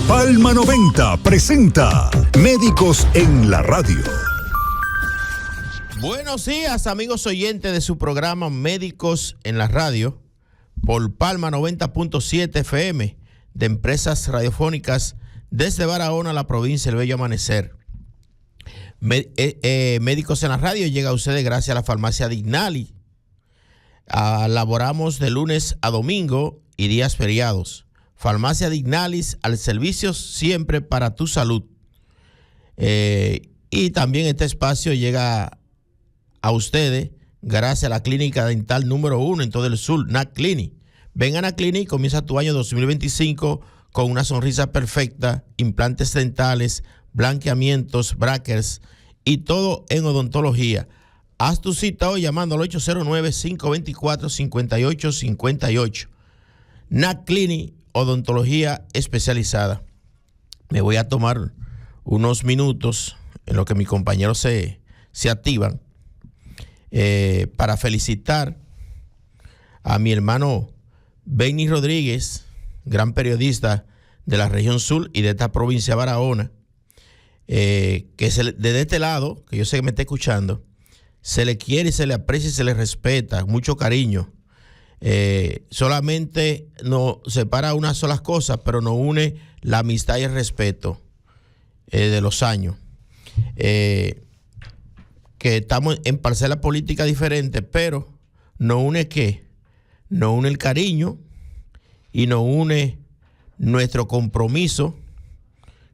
Palma 90 presenta Médicos en la Radio. Buenos días, amigos oyentes de su programa Médicos en la Radio por Palma 90.7 FM de Empresas Radiofónicas desde Barahona, la provincia del Bello Amanecer. Médicos en la Radio llega a ustedes gracias a la farmacia Dignali. Laboramos de lunes a domingo y días feriados. Farmacia Dignalis, al servicio siempre para tu salud. Y también este espacio llega a ustedes gracias a la clínica dental número 1 en todo el sur, NAC Clinic. Ven a NAC Clinic y comienza tu año 2025 con una sonrisa perfecta, implantes dentales, blanqueamientos, brackets y todo en odontología. Haz tu cita hoy llamando al 809-524-5858. NAC Clinic, odontología especializada. Me voy a tomar unos minutos en lo que mis compañeros se activan para felicitar a mi hermano Benny Rodríguez, gran periodista de la región sur y de esta provincia de Barahona, que desde este lado, que yo sé que me está escuchando, se le quiere, se le aprecia y se le respeta, mucho cariño. Solamente nos separa unas solas cosas, pero nos une la amistad y el respeto de los años. Que estamos en parcelas políticas diferentes, pero nos une ¿qué? Nos une el cariño y nos une nuestro compromiso,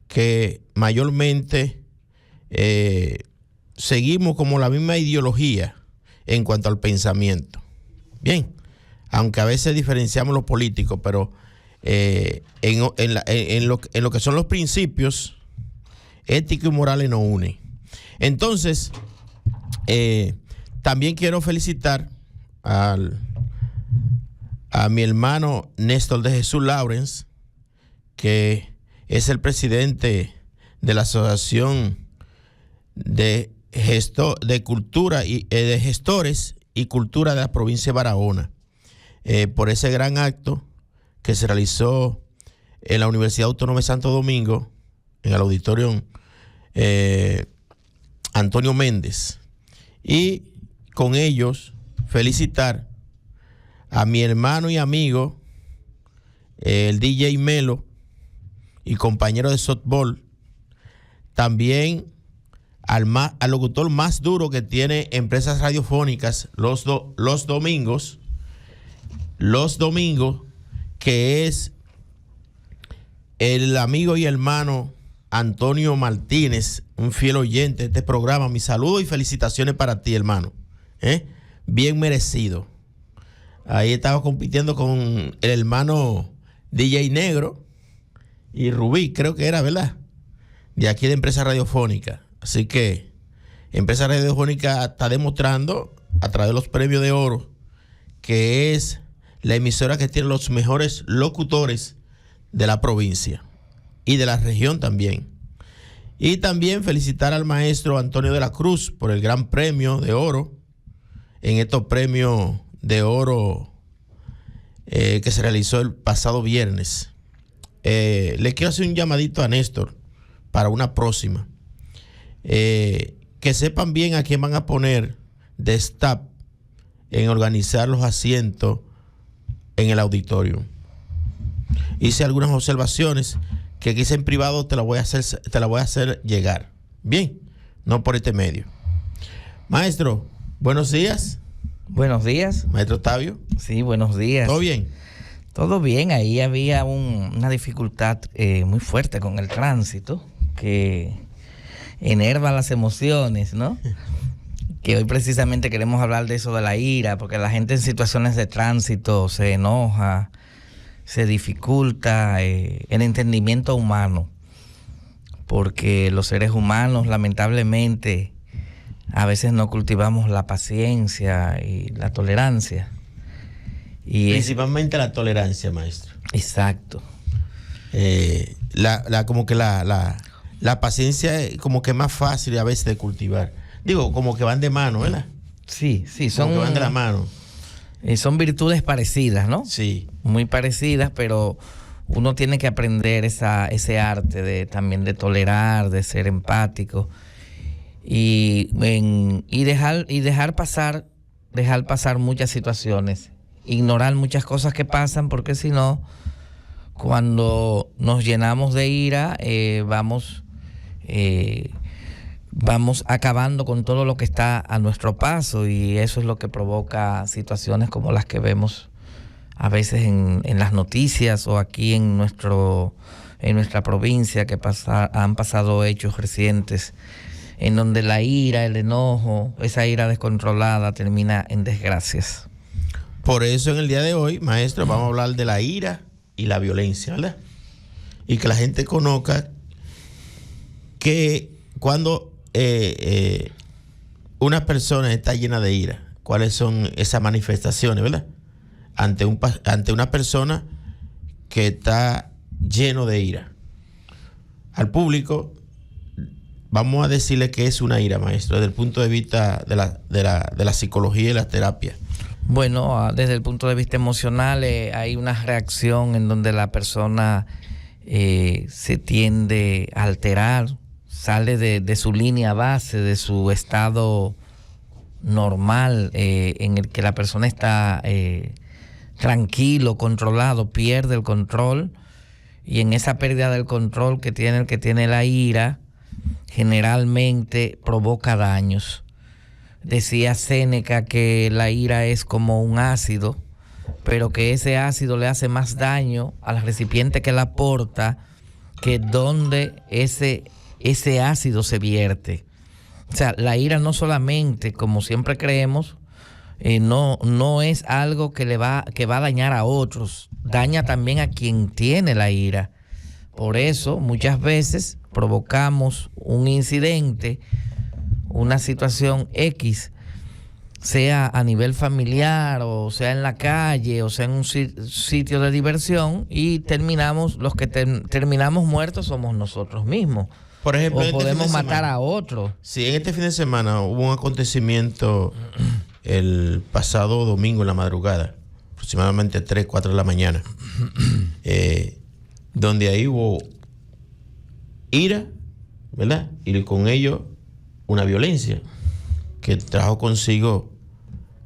que mayormente seguimos como la misma ideología en cuanto al pensamiento. Bien, aunque a veces diferenciamos los políticos, pero en lo que son los principios éticos y morales nos unen. Entonces, también quiero felicitar a mi hermano Néstor de Jesús Lawrence, que es el presidente de la Asociación de Cultura y de Gestores y Cultura de la provincia de Barahona, por ese gran acto que se realizó en la Universidad Autónoma de Santo Domingo, en el auditorio Antonio Méndez. Y con ellos felicitar a mi hermano y amigo, el DJ Melo y compañero de softball, también al locutor más duro que tiene Empresas Radiofónicas los domingos, que es el amigo y hermano Antonio Martínez, un fiel oyente de este programa. Mi saludo y felicitaciones para ti, hermano. Bien merecido. Ahí estaba compitiendo con el hermano DJ Negro y Rubí, creo que era, ¿verdad? De aquí de Empresa Radiofónica. Así que Empresa Radiofónica está demostrando a través de los premios de oro que es la emisora que tiene los mejores locutores de la provincia y de la región también. Y también felicitar al maestro Antonio de la Cruz por el gran premio de oro en estos premios de oro que se realizó el pasado viernes. Le quiero hacer un llamadito a Néstor para una próxima. Que sepan bien a quién van a poner de staff en organizar los asientos en el auditorio. Hice algunas observaciones que quizá en privado te la voy a hacer llegar. Bien, no por este medio. Maestro, buenos días. Buenos días. Maestro Octavio. Sí, buenos días. ¿Todo bien? Todo bien. Ahí había una dificultad muy fuerte con el tránsito que enerva las emociones, ¿no? Que hoy precisamente queremos hablar de eso, de la ira, porque la gente en situaciones de tránsito se enoja, se dificulta el entendimiento humano, porque los seres humanos lamentablemente a veces no cultivamos la paciencia y la tolerancia. Y principalmente la tolerancia, maestro. Exacto. Como que la paciencia es como que más fácil a veces de cultivar. Digo, como que van de mano, ¿verdad? Sí, son como que van de la mano. Son virtudes parecidas, ¿no? Sí. Muy parecidas, pero uno tiene que aprender ese arte también de tolerar, de ser empático y dejar pasar muchas situaciones, ignorar muchas cosas que pasan, porque si no, cuando nos llenamos de ira, vamos acabando con todo lo que está a nuestro paso, y eso es lo que provoca situaciones como las que vemos a veces en las noticias o aquí en nuestra provincia, que han pasado hechos recientes en donde la ira, el enojo, esa ira descontrolada termina en desgracias. Por eso en el día de hoy, maestro, vamos a hablar de la ira y la violencia, ¿verdad? Y que la gente conozca que cuando una persona está llena de ira, cuáles son esas manifestaciones, ¿verdad? Ante una persona que está lleno de ira. Al público vamos a decirle que es una ira, maestro, desde el punto de vista de la psicología y la terapia. Bueno, desde el punto de vista emocional, hay una reacción en donde la persona se tiende a alterar, sale de su línea base, de su estado normal, en el que la persona está tranquilo, controlado, pierde el control, y en esa pérdida del control que tiene el que tiene la ira, generalmente provoca daños. Decía Séneca que la ira es como un ácido, pero que ese ácido le hace más daño al recipiente que la aporta que donde ese ácido se vierte. O sea, la ira no solamente, como siempre creemos, no es algo que va a dañar a otros, daña también a quien tiene la ira. Por eso muchas veces provocamos un incidente, una situación X, sea a nivel familiar, o sea en la calle, o sea en un sitio de diversión, y los que terminamos muertos somos nosotros mismos. Por ejemplo, o podemos matar a otro. Sí, en este fin de semana hubo un acontecimiento el pasado domingo en la madrugada, aproximadamente 3, 4 de la mañana, donde ahí hubo ira, ¿verdad? Y con ello una violencia que trajo consigo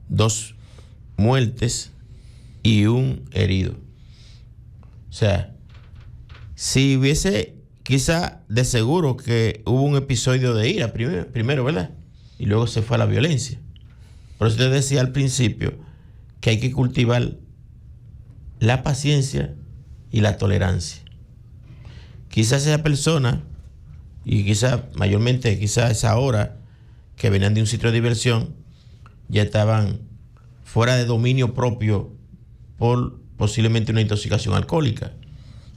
2 muertes y un herido. O sea, si hubiese, quizá de seguro que hubo un episodio de ira primero, ¿verdad? Y luego se fue a la violencia. Por eso te decía al principio que hay que cultivar la paciencia y la tolerancia. Quizás esa persona, y quizás mayormente quizás esa hora que venían de un sitio de diversión, ya estaban fuera de dominio propio por posiblemente una intoxicación alcohólica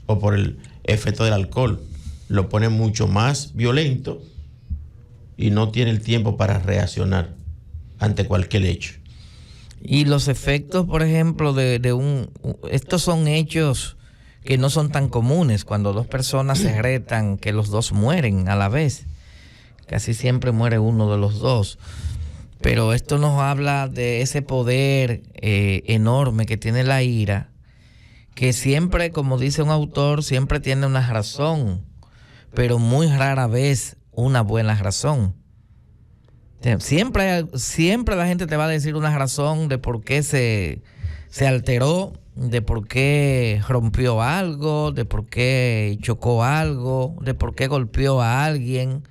o por el efecto del alcohol. Lo pone mucho más violento y no tiene el tiempo para reaccionar ante cualquier hecho. Y los efectos, por ejemplo, estos son hechos que no son tan comunes. Cuando 2 personas se retan, que los 2 mueren a la vez. Casi siempre muere uno de los 2. Pero esto nos habla de ese poder enorme que tiene la ira, que siempre, como dice un autor, siempre tiene una razón, pero muy rara vez una buena razón. Siempre la gente te va a decir una razón de por qué se alteró, de por qué rompió algo, de por qué chocó algo, de por qué golpeó a alguien,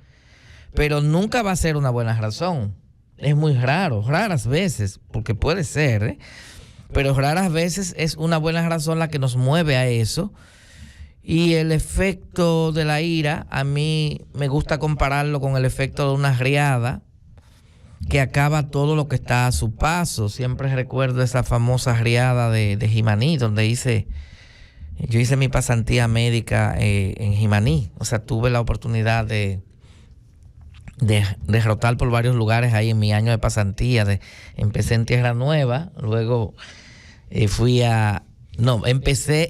pero nunca va a ser una buena razón. Es muy raro, raras veces, porque puede ser, pero raras veces es una buena razón la que nos mueve a eso. Y el efecto de la ira, a mí me gusta compararlo con el efecto de una riada que acaba todo lo que está a su paso. Siempre recuerdo esa famosa riada de Jimaní, donde yo hice mi pasantía médica en Jimaní. O sea, tuve la oportunidad de rotar por varios lugares ahí en mi año de pasantía. Empecé en Tierra Nueva, luego empecé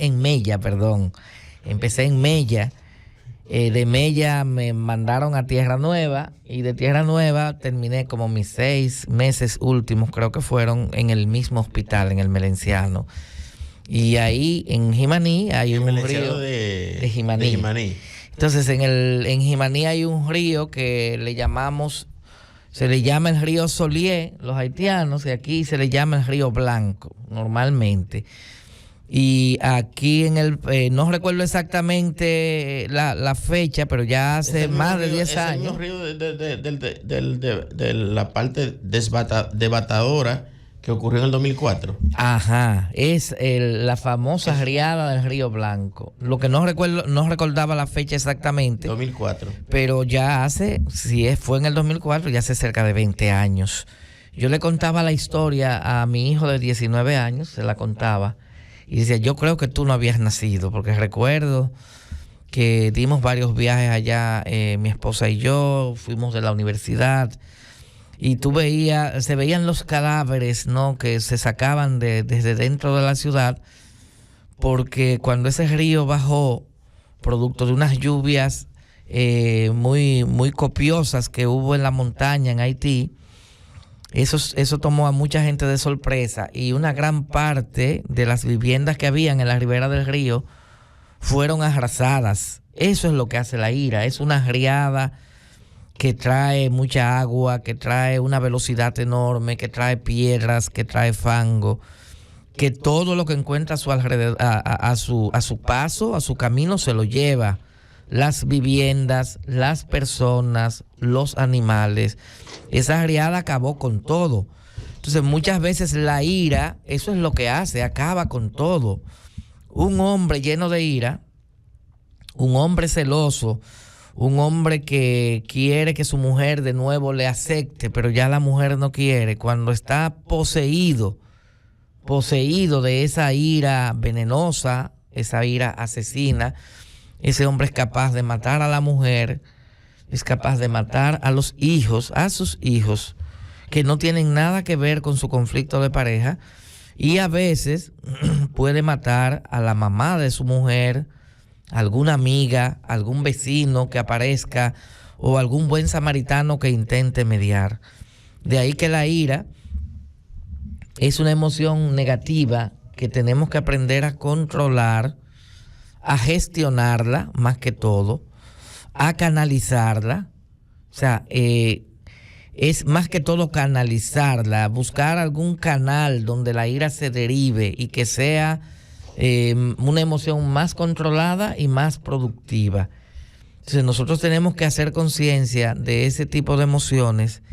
en Mella, Empecé en Mella. De Mella me mandaron a Tierra Nueva, y de Tierra Nueva terminé como mis 6 meses últimos, creo que fueron, en el mismo hospital, en el Melenciano. Y ahí en Jimaní hay un río de Jimaní. Jimaní. Entonces en Jimaní hay un río que se le llama el río Solié, los haitianos, y aquí se le llama el río Blanco, normalmente. Y aquí no recuerdo exactamente la fecha, pero ya hace más de 10 años. Es el río de la parte devastadora que ocurrió en el 2004. Ajá, es la famosa riada del río Blanco. Lo que no recordaba la fecha exactamente. 2004. Pero ya fue en el 2004, ya hace cerca de 20 años. Yo le contaba la historia a mi hijo de 19 años, se la contaba. Y decía, yo creo que tú no habías nacido, porque recuerdo que dimos varios viajes allá, mi esposa y yo, fuimos de la universidad, y se veían los cadáveres, ¿no?, que se sacaban desde dentro de la ciudad, porque cuando ese río bajó, producto de unas lluvias muy, muy copiosas que hubo en la montaña en Haití, eso tomó a mucha gente de sorpresa, y una gran parte de las viviendas que habían en la ribera del río fueron arrasadas. Eso es lo que hace la ira, es una riada que trae mucha agua, que trae una velocidad enorme, que trae piedras, que trae fango, que todo lo que encuentra a su alrededor, a su paso, a su camino, se lo lleva. Las viviendas, las personas, los animales. Esa riada acabó con todo. Entonces muchas veces la ira, eso es lo que hace, acaba con todo. Un hombre lleno de ira, un hombre celoso, un hombre que quiere que su mujer de nuevo le acepte, pero ya la mujer no quiere, cuando está poseído de esa ira venenosa, esa ira asesina, ese hombre es capaz de matar a la mujer, es capaz de matar a sus hijos, que no tienen nada que ver con su conflicto de pareja, y a veces puede matar a la mamá de su mujer, alguna amiga, algún vecino que aparezca, o algún buen samaritano que intente mediar. De ahí que la ira es una emoción negativa que tenemos que aprender a controlar, a gestionarla más que todo, a canalizarla. O sea, es más que todo canalizarla, buscar algún canal donde la ira se derive y que sea una emoción más controlada y más productiva. Entonces nosotros tenemos que hacer conciencia de ese tipo de emociones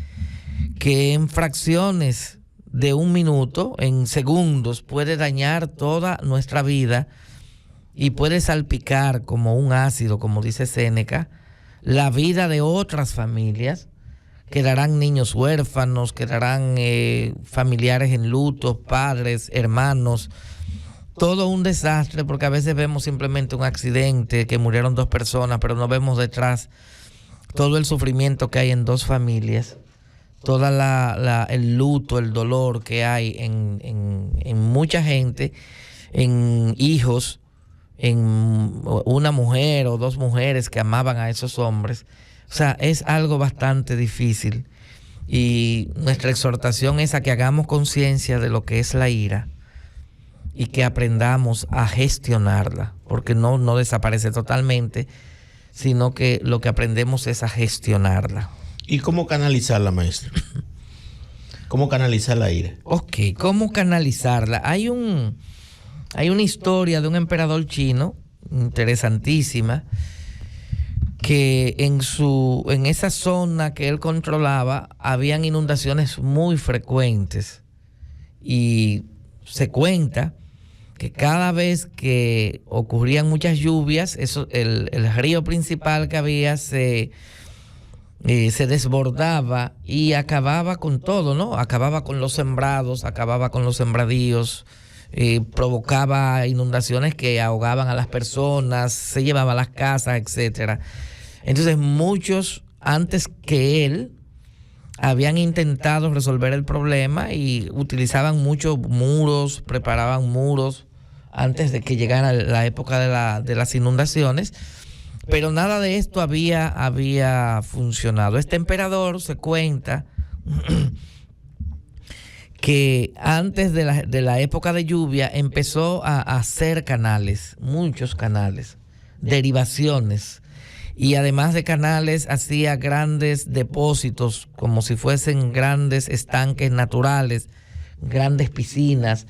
que en fracciones de un minuto, en segundos, puede dañar toda nuestra vida y puede salpicar como un ácido, como dice Séneca, la vida de otras familias. Quedarán niños huérfanos, quedarán familiares en luto, padres, hermanos, todo un desastre, porque a veces vemos simplemente un accidente que murieron 2 personas, pero no vemos detrás todo el sufrimiento que hay en 2 familias, toda el luto, el dolor que hay en mucha gente, en hijos, en una mujer o 2 mujeres que amaban a esos hombres. O sea, es algo bastante difícil, y nuestra exhortación es a que hagamos conciencia de lo que es la ira y que aprendamos a gestionarla, porque no desaparece totalmente, sino que lo que aprendemos es a gestionarla. ¿Y cómo canalizarla, maestro? ¿Cómo canalizar la ira? Ok, ¿cómo canalizarla? Hay una historia de un emperador chino interesantísima, que en esa zona que él controlaba habían inundaciones muy frecuentes, y se cuenta que cada vez que ocurrían muchas lluvias, el río principal que había se desbordaba y acababa con todo, ¿no? Acababa con los sembrados, acababa con los sembradíos, provocaba inundaciones que ahogaban a las personas, se llevaba las casas, etcétera. Entonces muchos antes que él habían intentado resolver el problema y utilizaban muchos muros, preparaban muros antes de que llegara la época de las inundaciones, pero nada de esto había funcionado. Este emperador se cuenta que antes de la época de lluvia empezó a hacer canales, muchos canales, derivaciones, y además de canales hacía grandes depósitos como si fuesen grandes estanques naturales, grandes piscinas,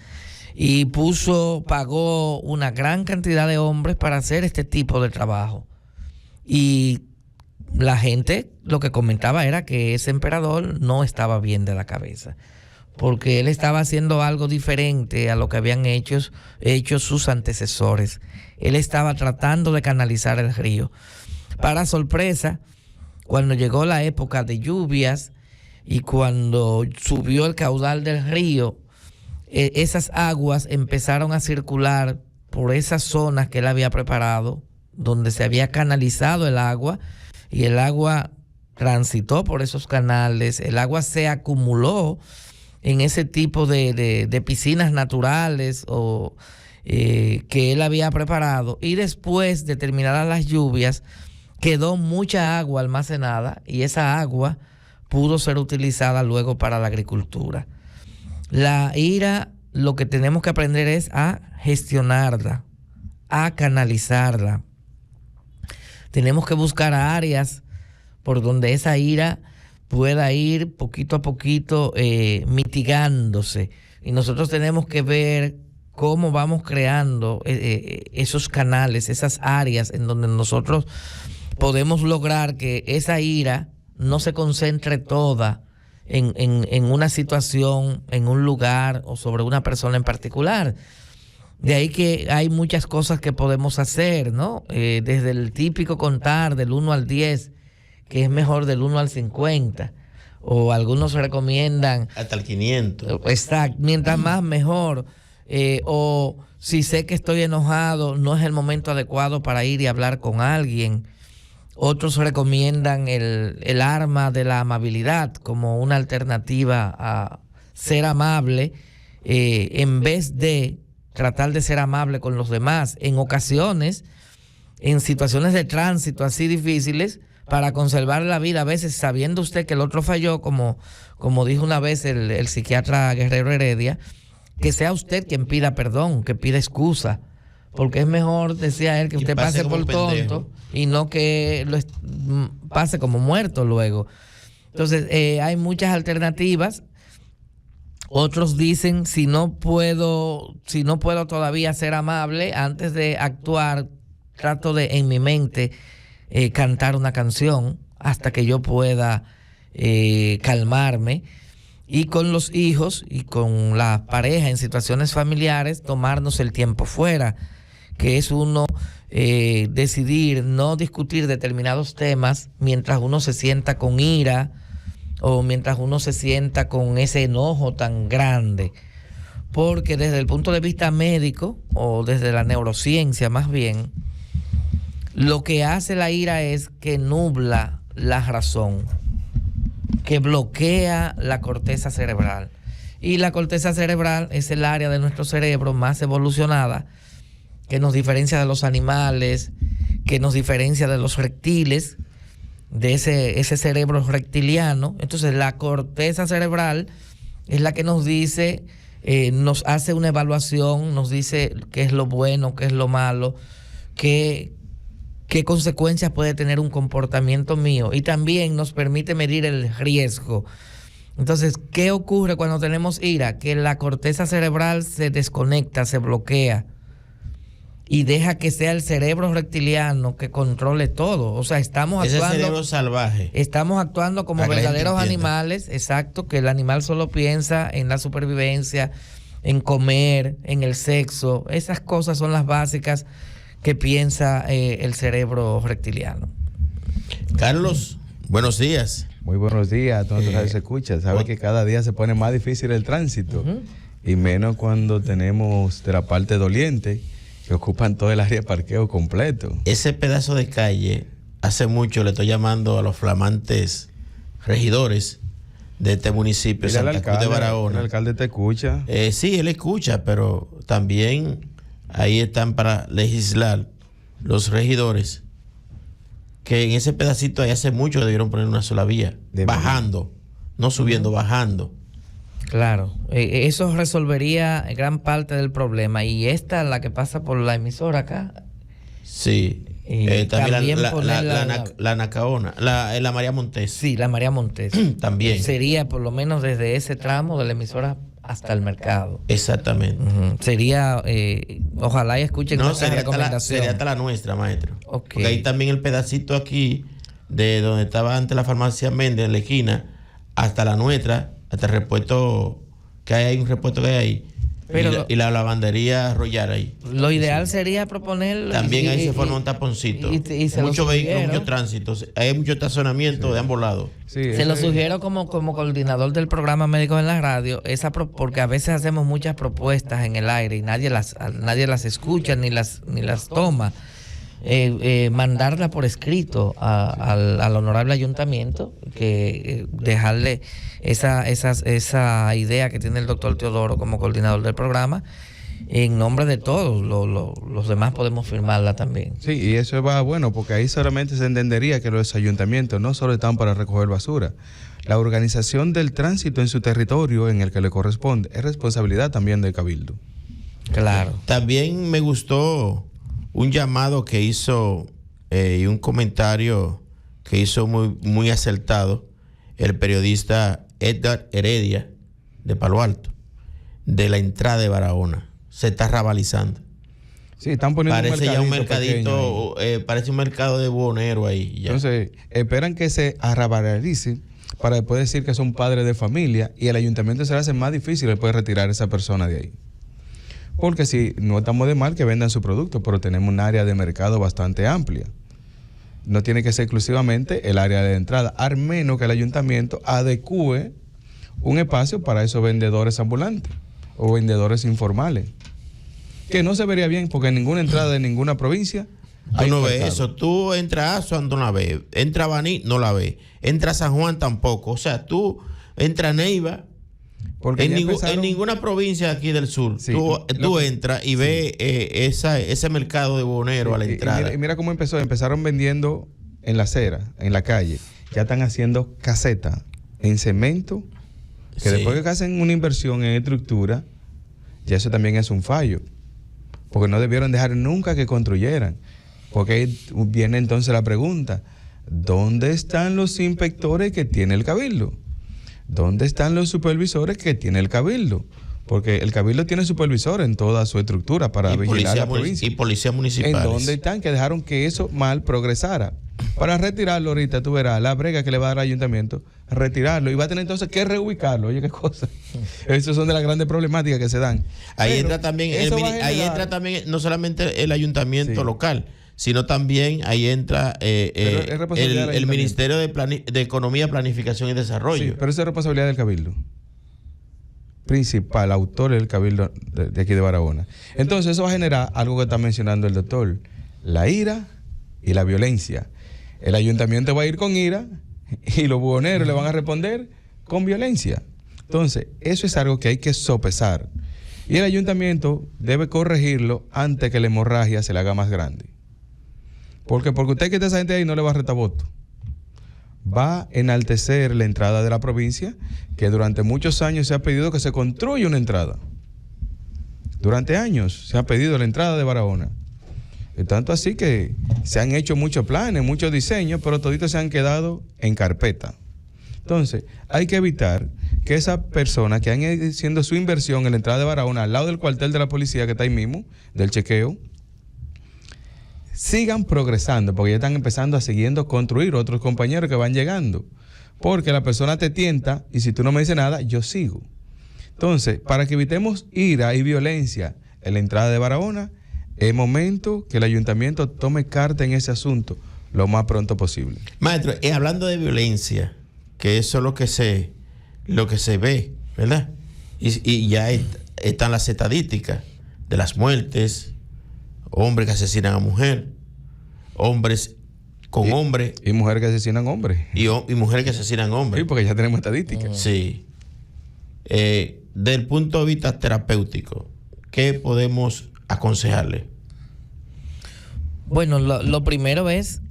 y pagó una gran cantidad de hombres para hacer este tipo de trabajo. Y la gente lo que comentaba era que ese emperador no estaba bien de la cabeza, porque él estaba haciendo algo diferente a lo que habían hecho sus antecesores. Él estaba tratando de canalizar el río. Para sorpresa, cuando llegó la época de lluvias y cuando subió el caudal del río, esas aguas empezaron a circular por esas zonas que él había preparado, donde se había canalizado el agua, y el agua transitó por esos canales, el agua se acumuló en ese tipo de piscinas naturales que él había preparado, y después de terminadas las lluvias quedó mucha agua almacenada y esa agua pudo ser utilizada luego para la agricultura. La ira, lo que tenemos que aprender es a gestionarla, a canalizarla. Tenemos que buscar áreas por donde esa ira pueda ir poquito a poquito mitigándose. Y nosotros tenemos que ver cómo vamos creando esos canales, esas áreas en donde nosotros podemos lograr que esa ira no se concentre toda en una situación, en un lugar o sobre una persona en particular. De ahí que hay muchas cosas que podemos hacer, ¿no? Desde el típico contar del 1 al 10, que es mejor del 1 al 50, o algunos recomiendan hasta el 500. Exacto, mientras más mejor. O si sé que estoy enojado, no es el momento adecuado para ir y hablar con alguien. Otros recomiendan el arma de la amabilidad como una alternativa a ser amable, en vez de tratar de ser amable con los demás. En ocasiones, en situaciones de tránsito así difíciles, para conservar la vida, a veces sabiendo usted que el otro falló, como dijo una vez el psiquiatra Guerrero Heredia, que sea usted quien pida perdón, que pida excusa, porque es mejor, decía él, que usted pase por tonto y no que pase como muerto luego. Entonces, hay muchas alternativas. Otros dicen, si no puedo todavía ser amable, antes de actuar, trato de en mi mente cantar una canción hasta que yo pueda calmarme. Y con los hijos y con la pareja en situaciones familiares, tomarnos el tiempo fuera, que es uno decidir no discutir determinados temas mientras uno se sienta con ira o mientras uno se sienta con ese enojo tan grande. Porque desde el punto de vista médico o desde la neurociencia más bien, lo que hace la ira es que nubla la razón, que bloquea la corteza cerebral. Y la corteza cerebral es el área de nuestro cerebro más evolucionada, que nos diferencia de los animales, que nos diferencia de los reptiles, de ese cerebro reptiliano. Entonces la corteza cerebral es la que nos dice, nos hace una evaluación, nos dice qué es lo bueno, qué es lo malo, qué consecuencias puede tener un comportamiento mío, y también nos permite medir el riesgo. Entonces, ¿qué ocurre cuando tenemos ira? Que la corteza cerebral se desconecta, se bloquea y deja que sea el cerebro reptiliano que controle todo. O sea, estamos ese actuando, cerebro salvaje. Estamos actuando como verdaderos animales, exacto, que el animal solo piensa en la supervivencia, en comer, en el sexo. Esas cosas son las básicas que piensa el cerebro reptiliano. Carlos, buenos días. Muy buenos días a todos los que se escuchan. Sabe que cada día se pone más difícil el tránsito, y menos cuando tenemos de la parte doliente que ocupan todo el área de parqueo completo. Ese pedazo de calle, hace mucho le estoy llamando a los flamantes regidores de este municipio, Santa Cruz de Barahona. El alcalde te escucha. Sí, él escucha, pero también ahí están para legislar los regidores, que en ese pedacito ahí hace mucho debieron poner una sola vía, bajando, no subiendo, bajando. Claro, eso resolvería gran parte del problema. Y esta, la que pasa por la emisora acá. Sí. También la Nacaona, la María Montes. Sí, la María Montes. También. Sería por lo menos desde ese tramo de la emisora hasta el mercado. Exactamente. Sería, ojalá y escuchen nuestra recomendación. Sería hasta la nuestra, maestro. Okay. Porque hay también el pedacito aquí de donde estaba antes la farmacia Méndez, en la esquina, hasta la nuestra, hasta el repuesto que hay un repuesto que hay ahí. Pero y la lavandería Royal ahí. Lo ideal sería proponer. También ahí se forma un taponcito. Muchos vehículos, mucho tránsito. Hay mucho estacionamiento de ambos lados. Sí, se lo sugiero como coordinador del programa Médicos en la Radio, porque a veces hacemos muchas propuestas en el aire y nadie las escucha ni las toma. Mandarla por escrito al honorable ayuntamiento, que dejarle esa idea que tiene el doctor Teodoro como coordinador del programa en nombre de todos. Los demás podemos firmarla también. Sí, y eso va bueno, porque ahí solamente se entendería que los ayuntamientos no solo están para recoger basura. La organización del tránsito en su territorio en el que le corresponde es responsabilidad también del cabildo. Claro. También me gustó un llamado que hizo y un comentario que hizo muy acertado el periodista Edgar Heredia de Palo Alto, de la entrada de Barahona. Se está rabalizando. Sí, están poniendo un mercadito, parece un mercado de buhonero ahí. Ya. Entonces, esperan que se arrabalice para después decir que son padres de familia y el ayuntamiento se le hace más difícil después retirar a esa persona de ahí. Porque si no estamos de mal que vendan su producto, pero tenemos un área de mercado bastante amplia. No tiene que ser exclusivamente el área de entrada, al menos que el ayuntamiento adecue un espacio para esos vendedores ambulantes o vendedores informales. Que no se vería bien, porque en ninguna entrada de ninguna provincia tú no ves eso. Tú entras a Azuan, no la ves. Entra a Baní, no la ves. Entra a San Juan, tampoco. O sea, tú entras a Neiva. Porque en ninguna provincia aquí del sur, sí, tú entras y ves ese mercado de buhonero a la entrada. Y mira cómo empezaron vendiendo en la acera, en la calle. Ya están haciendo casetas en cemento, que después que hacen una inversión en estructura, ya eso también es un fallo. Porque no debieron dejar nunca que construyeran. Porque ahí viene entonces la pregunta, ¿dónde están los inspectores que tiene el cabildo? ¿Dónde están los supervisores que tiene el cabildo? Porque el cabildo tiene supervisores en toda su estructura para vigilar la provincia. Y policías municipales. ¿En dónde están? Que dejaron que eso mal progresara. Para retirarlo ahorita, tú verás la brega que le va a dar al ayuntamiento, retirarlo. Y va a tener entonces que reubicarlo. Oye, qué cosa. Esas son de las grandes problemáticas que se dan. Ahí entra también, no solamente el ayuntamiento local, sino también ahí entra el Ministerio de Economía, Planificación y Desarrollo. Sí, pero esa es responsabilidad del cabildo. Principal, autor del cabildo de aquí de Barahona. Entonces eso va a generar algo que está mencionando el doctor, la ira y la violencia. El ayuntamiento va a ir con ira y los buhoneros le van a responder con violencia. Entonces, eso es algo que hay que sopesar. Y el ayuntamiento debe corregirlo antes que la hemorragia se le haga más grande. Porque usted quita a esa gente ahí no le va a retar voto. Va a enaltecer la entrada de la provincia, que durante muchos años se ha pedido que se construya una entrada. Durante años se ha pedido la entrada de Barahona. Y tanto así que se han hecho muchos planes, muchos diseños, pero toditos se han quedado en carpeta. Entonces, hay que evitar que esas personas que han ido haciendo su inversión en la entrada de Barahona, al lado del cuartel de la policía que está ahí mismo, del chequeo, sigan progresando, porque ya están empezando a siguiendo construir otros compañeros que van llegando. Porque la persona te tienta y si tú no me dices nada, yo sigo. Entonces, para que evitemos ira y violencia en la entrada de Barahona, es momento que el ayuntamiento tome carta en ese asunto lo más pronto posible. Maestro, hablando de violencia, que eso es lo que se ve, ¿verdad? Y ya están las estadísticas de las muertes, hombres que asesinan a mujer, hombres con hombres. Y mujeres que asesinan hombres. Y mujeres que asesinan hombres. Sí, porque ya tenemos estadísticas. Sí. Desde el punto de vista terapéutico, ¿qué podemos aconsejarle? Bueno, lo primero es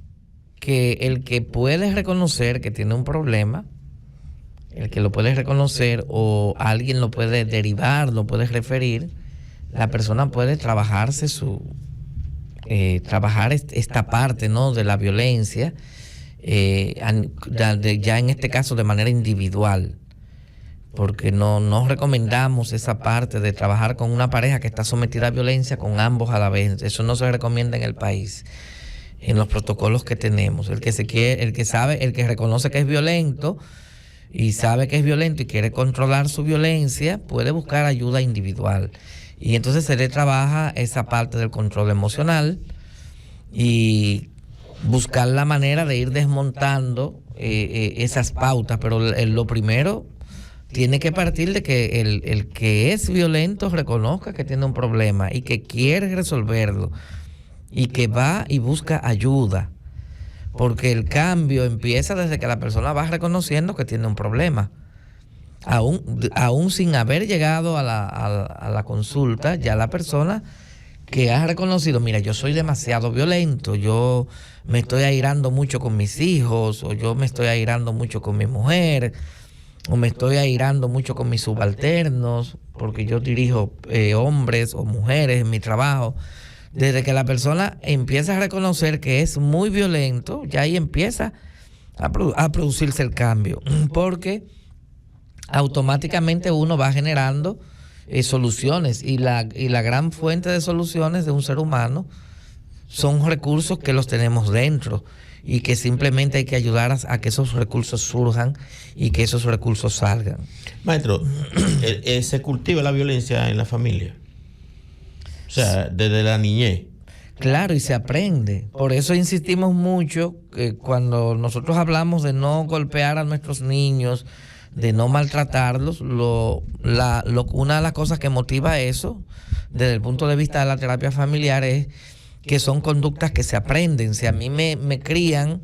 que el que puede reconocer que tiene un problema, el que lo puede reconocer o alguien lo puede derivar, lo puede referir, la persona puede trabajarse trabajar esta parte, ¿no?, de la violencia, ya en este caso de manera individual, porque no recomendamos esa parte de trabajar con una pareja que está sometida a violencia con ambos a la vez. Eso no se recomienda en el país, en los protocolos que tenemos. El que reconoce que es violento y sabe que es violento y quiere controlar su violencia, puede buscar ayuda individual. Y entonces se le trabaja esa parte del control emocional y buscar la manera de ir desmontando esas pautas. Pero lo primero tiene que partir de que el que es violento reconozca que tiene un problema y que quiere resolverlo y que va y busca ayuda. Porque el cambio empieza desde que la persona va reconociendo que tiene un problema. Aún sin haber llegado a la consulta, ya la persona que ha reconocido, mira, yo soy demasiado violento, yo me estoy airando mucho con mis hijos, o yo me estoy airando mucho con mi mujer, o me estoy airando mucho con mis subalternos, porque yo dirijo hombres o mujeres en mi trabajo. Desde que la persona empieza a reconocer que es muy violento, ya ahí empieza a producirse el cambio, porque automáticamente uno va generando soluciones y la gran fuente de soluciones de un ser humano son recursos que los tenemos dentro y que simplemente hay que ayudar a que esos recursos surjan y que esos recursos salgan. Maestro, ¿se cultiva la violencia en la familia? O sea, desde la niñez. Claro, y se aprende. Por eso insistimos mucho que cuando nosotros hablamos de no golpear a nuestros niños, de no maltratarlos, una de las cosas que motiva eso, desde el punto de vista de la terapia familiar, es que son conductas que se aprenden. Si a mí me crían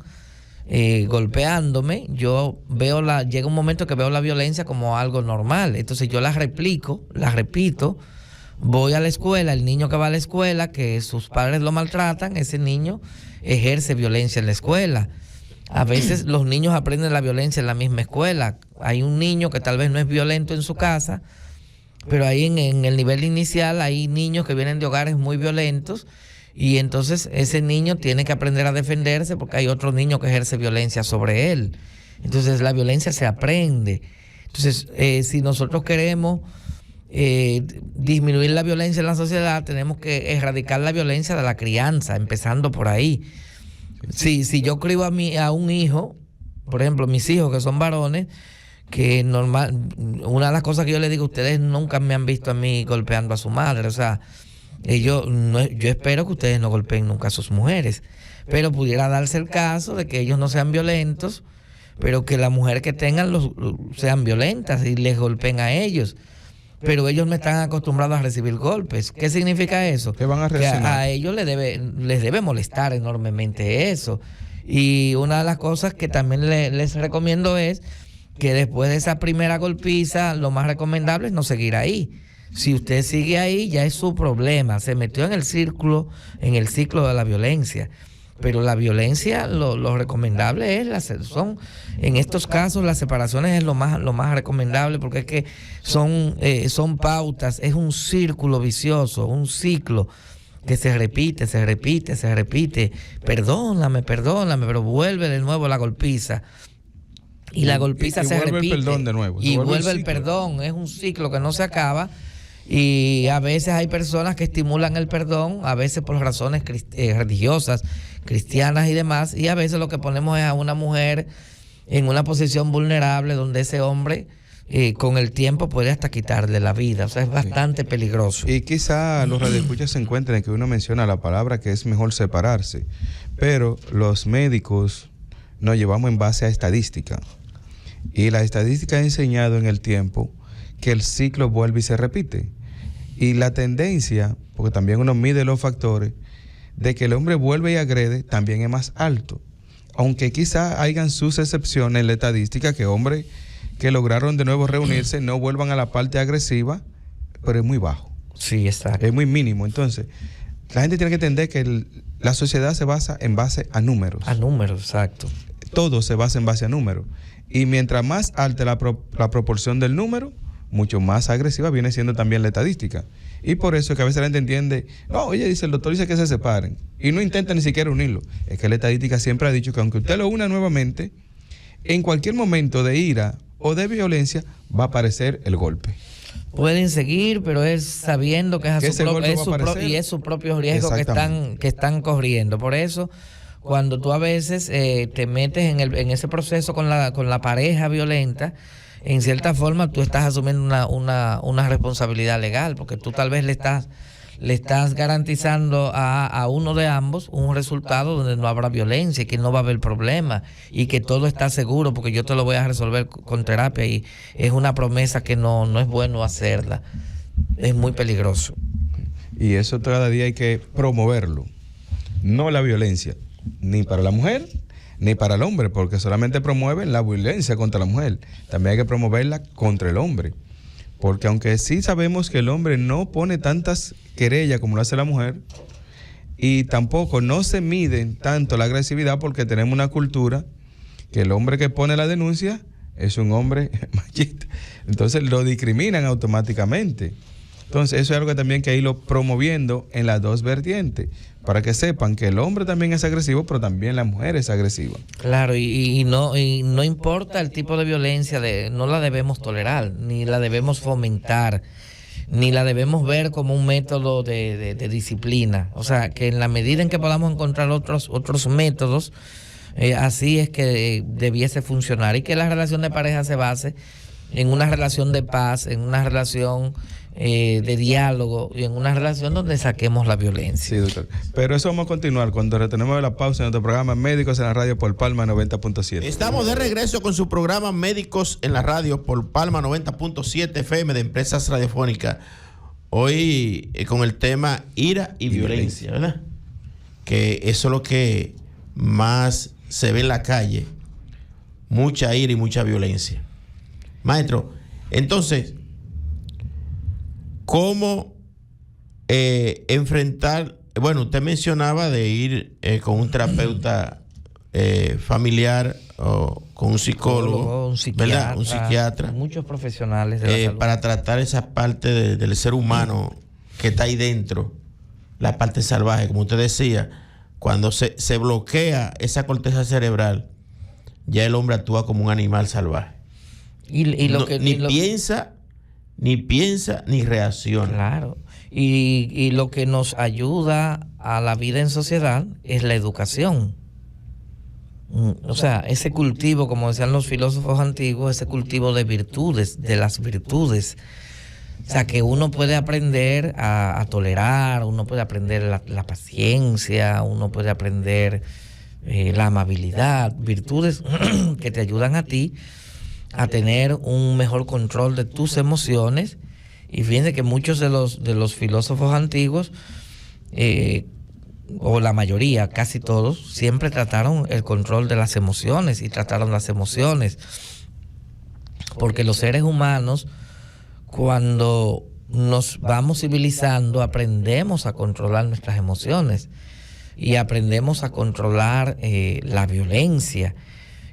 golpeándome, llega un momento que veo la violencia como algo normal. Entonces yo la replico, la repito. Voy a la escuela, el niño que va a la escuela, que sus padres lo maltratan, ese niño ejerce violencia en la escuela. A veces los niños aprenden la violencia en la misma escuela. Hay un niño que tal vez no es violento en su casa, pero ahí en el nivel inicial hay niños que vienen de hogares muy violentos y entonces ese niño tiene que aprender a defenderse porque hay otro niño que ejerce violencia sobre él. Entonces la violencia se aprende. Entonces si nosotros queremos disminuir la violencia en la sociedad, tenemos que erradicar la violencia de la crianza, empezando por ahí. Si yo crío a un hijo, por ejemplo, mis hijos que son varones, que una de las cosas que yo les digo, ustedes nunca me han visto a mí golpeando a su madre, o sea, yo espero que ustedes no golpeen nunca a sus mujeres, pero pudiera darse el caso de que ellos no sean violentos, pero que la mujer que tengan sean violentas y les golpeen a ellos. Pero ellos no están acostumbrados a recibir golpes. ¿Qué significa eso? ¿Qué van a reaccionar? Que a ellos les debe molestar enormemente eso. Y una de las cosas que también les recomiendo es que después de esa primera golpiza, lo más recomendable es no seguir ahí. Si usted sigue ahí, ya es su problema. Se metió en el ciclo de la violencia. Pero la violencia, lo recomendable son, en estos casos, las separaciones es lo más recomendable, porque es que son pautas, es un círculo vicioso, un ciclo que se repite. Perdóname, pero vuelve de nuevo la golpiza. Y la golpiza se repite. Y vuelve el perdón de nuevo. Y vuelve el perdón, es un ciclo que no se acaba. Y a veces hay personas que estimulan el perdón, a veces por razones religiosas, cristianas y demás, y a veces lo que ponemos es a una mujer en una posición vulnerable donde ese hombre con el tiempo puede hasta quitarle la vida. O sea, es bastante peligroso. Y quizá los radioescuchas se encuentren que uno menciona la palabra que es mejor separarse, pero los médicos nos llevamos en base a estadística, y la estadística ha enseñado en el tiempo que el ciclo vuelve y se repite. Y la tendencia, porque también uno mide los factores, de que el hombre vuelve y agrede, también es más alto. Aunque quizá hayan sus excepciones en la estadística, que hombres que lograron de nuevo reunirse no vuelvan a la parte agresiva, pero es muy bajo. Sí, exacto. Es muy mínimo. Entonces, la gente tiene que entender que la sociedad se basa en base a números. A números, exacto. todo se basa en base a números. Y mientras más alta la proporción del número, mucho más agresiva viene siendo también la estadística. Y por eso es que a veces la gente entiende, no, oye, dice el doctor dice que se separen. Y no intenta ni siquiera unirlo. Es que la estadística siempre ha dicho que aunque usted lo una nuevamente, en cualquier momento de ira o de violencia va a aparecer el golpe. Pueden seguir, pero es sabiendo que es su propio riesgo que están corriendo. Por eso, cuando tú a veces te metes en ese proceso con la pareja violenta, en cierta forma tú estás asumiendo una responsabilidad legal, porque tú tal vez le estás garantizando a uno de ambos un resultado donde no habrá violencia y que no va a haber problema y que todo está seguro porque yo te lo voy a resolver con terapia, y es una promesa que no es bueno hacerla, es muy peligroso. Y eso cada día hay que promoverlo, no la violencia, ni para la mujer ni para el hombre, porque solamente promueven la violencia contra la mujer, también hay que promoverla contra el hombre. Porque aunque sí sabemos que el hombre no pone tantas querellas como lo hace la mujer, y tampoco no se mide tanto la agresividad, porque tenemos una cultura que el hombre que pone la denuncia es un hombre machista. Entonces lo discriminan automáticamente. Entonces eso es algo que también hay que irlo promoviendo en las dos vertientes, para que sepan que el hombre también es agresivo, pero también la mujer es agresiva. Claro, y no importa el tipo de violencia, no la debemos tolerar, ni la debemos fomentar, ni la debemos ver como un método de disciplina. O sea, que en la medida en que podamos encontrar otros métodos, así es que debiese funcionar, y que la relación de pareja se base en una relación de paz, en una relación de diálogo y en una relación donde saquemos la violencia. Sí, doctor. Pero eso vamos a continuar cuando retenemos la pausa en nuestro programa Médicos en la Radio por Palma 90.7. Estamos de regreso con su programa Médicos en la Radio por Palma 90.7 FM de Empresas Radiofónicas. Hoy con el tema ira y violencia, ¿verdad? Que eso es lo que más se ve en la calle. Mucha ira y mucha violencia. Maestro, entonces, ¿cómo enfrentar? Bueno, usted mencionaba de ir con un terapeuta familiar o con un psicólogo, un psiquiatra, ¿verdad? Un psiquiatra. Muchos profesionales de la salud. Para tratar esa parte del ser humano que está ahí dentro, la parte salvaje, como usted decía, cuando se bloquea esa corteza cerebral, ya el hombre actúa como un animal salvaje. Piensa, ni reacciona. Claro. Y lo que nos ayuda a la vida en sociedad es la educación. O sea, ese cultivo, como decían los filósofos antiguos, ese cultivo de virtudes, de las virtudes. O sea, que uno puede aprender a tolerar, uno puede aprender la paciencia, uno puede aprender la amabilidad, virtudes que te ayudan a ti a tener un mejor control de tus emociones. Y fíjense que muchos de los filósofos antiguos, o la mayoría, casi todos, siempre trataron el control de las emociones y trataron las emociones. Porque los seres humanos, cuando nos vamos civilizando, aprendemos a controlar nuestras emociones y aprendemos a controlar la violencia.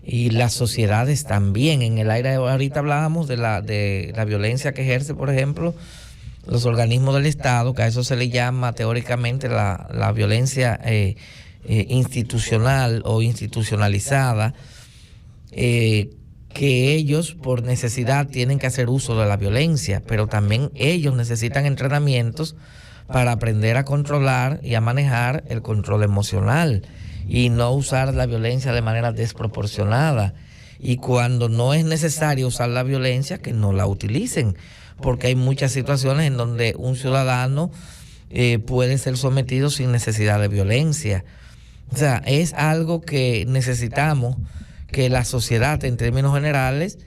Y las sociedades también. En el aire ahorita hablábamos de la violencia que ejerce, por ejemplo, los organismos del Estado, que a eso se le llama teóricamente la violencia institucional o institucionalizada, que ellos por necesidad tienen que hacer uso de la violencia, pero también ellos necesitan entrenamientos para aprender a controlar y a manejar el control emocional y no usar la violencia de manera desproporcionada. Y cuando no es necesario usar la violencia, que no la utilicen, porque hay muchas situaciones en donde un ciudadano puede ser sometido sin necesidad de violencia. O sea, es algo que necesitamos que la sociedad, en términos generales,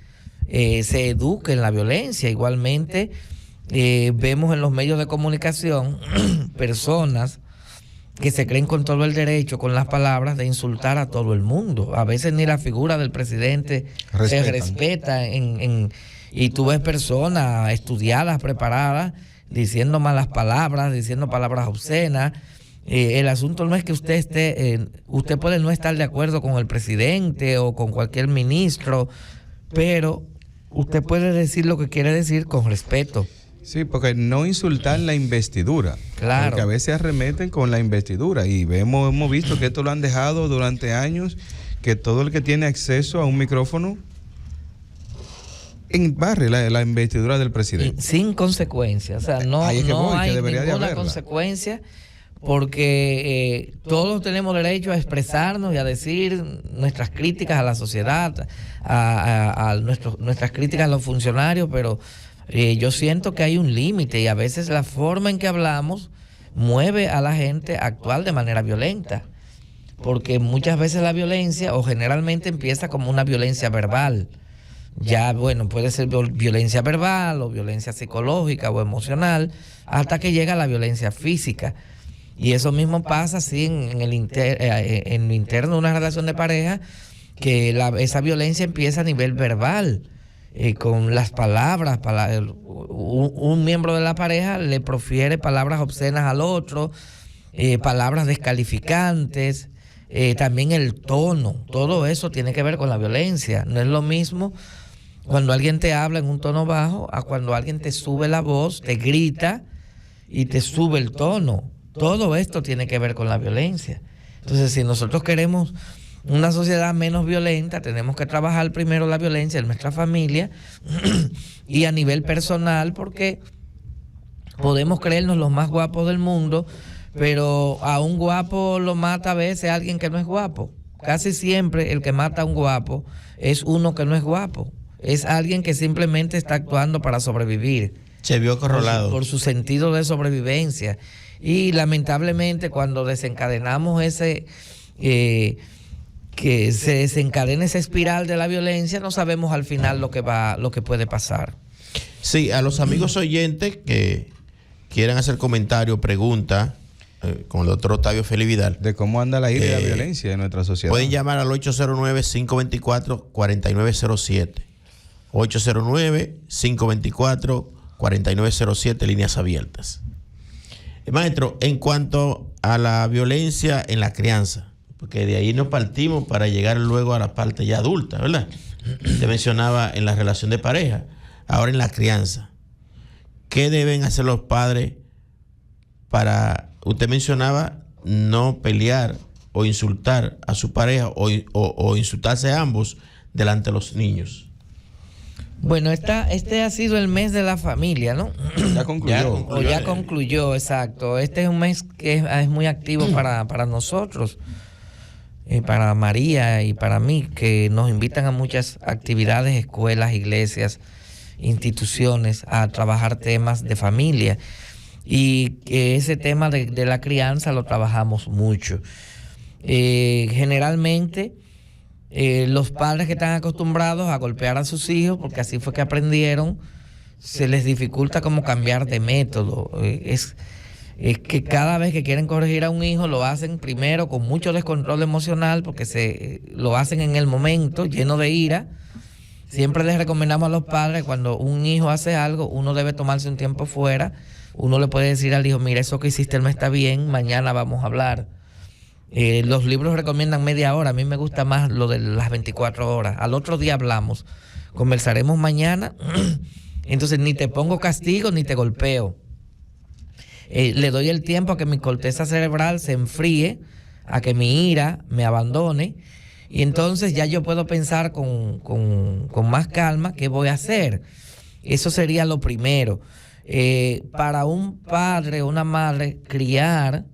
se eduque en la violencia. Igualmente, vemos en los medios de comunicación personas que se creen con todo el derecho, con las palabras, de insultar a todo el mundo. A veces ni la figura del presidente se respeta. Y tú ves personas estudiadas, preparadas, diciendo malas palabras, diciendo palabras obscenas, El asunto no es que usted esté, usted puede no estar de acuerdo con el presidente o con cualquier ministro, pero usted puede decir lo que quiere decir con respeto. Sí, porque no insultar la investidura. Claro. Porque a veces arremeten con la investidura y hemos visto que esto lo han dejado durante años, que todo el que tiene acceso a un micrófono embarre la investidura del presidente. Sin consecuencias, o sea, no hay ninguna consecuencia, porque todos tenemos derecho a expresarnos y a decir nuestras críticas a la sociedad, a nuestras críticas a los funcionarios, pero yo siento que hay un límite y a veces la forma en que hablamos mueve a la gente a actuar de manera violenta, porque muchas veces la violencia o generalmente empieza como una violencia verbal. Ya, bueno, puede ser violencia verbal o violencia psicológica o emocional, hasta que llega la violencia física. Y eso mismo pasa así en lo interno de una relación de pareja, que esa violencia empieza a nivel verbal, con las palabras. Un miembro de la pareja le profiere palabras obscenas al otro, palabras descalificantes, también el tono. Todo eso tiene que ver con la violencia. No es lo mismo cuando alguien te habla en un tono bajo a cuando alguien te sube la voz, te grita y te sube el tono. Todo esto tiene que ver con la violencia. Entonces, si nosotros queremos una sociedad menos violenta, tenemos que trabajar primero la violencia en nuestra familia y a nivel personal, porque podemos creernos los más guapos del mundo, pero a un guapo lo mata a veces alguien que no es guapo. Casi siempre el que mata a un guapo es uno que no es guapo. Es alguien que simplemente está actuando para sobrevivir. Se vio acorralado. Por su sentido de sobrevivencia. Y lamentablemente cuando desencadenamos que se desencadena esa espiral de la violencia, no sabemos al final lo que puede pasar. Sí, a los amigos oyentes que quieran hacer comentarios, preguntas, con el doctor Octavio Félix Vidal, de cómo anda la ira y la violencia en nuestra sociedad, pueden llamar al 809-524-4907. 809-524-4907, líneas abiertas. Maestro, en cuanto a la violencia en la crianza, porque de ahí nos partimos para llegar luego a la parte ya adulta, ¿verdad? Usted mencionaba en la relación de pareja, ahora en la crianza. ¿Qué deben hacer los padres para, usted mencionaba, no pelear o insultar a su pareja o insultarse a ambos delante de los niños? Bueno, este ha sido el mes de la familia, ¿no? Ya concluyó. Ya concluyó, exacto. Este es un mes que es muy activo para nosotros, para María y para mí, que nos invitan a muchas actividades, escuelas, iglesias, instituciones, a trabajar temas de familia. Y que ese tema de la crianza lo trabajamos mucho. Generalmente, los padres que están acostumbrados a golpear a sus hijos, porque así fue que aprendieron, se les dificulta como cambiar de método. Es que cada vez que quieren corregir a un hijo, lo hacen primero con mucho descontrol emocional, porque lo hacen en el momento, lleno de ira. Siempre les recomendamos a los padres, cuando un hijo hace algo, uno debe tomarse un tiempo fuera. Uno le puede decir al hijo, mira, eso que hiciste no está bien, mañana vamos a hablar. Los libros recomiendan media hora, a mí me gusta más lo de las 24 horas. Al otro día hablamos, conversaremos mañana, entonces ni te pongo castigo ni te golpeo. Le doy el tiempo a que mi corteza cerebral se enfríe, a que mi ira me abandone, y entonces ya yo puedo pensar con más calma qué voy a hacer. Eso sería lo primero. Para un padre o una madre, criar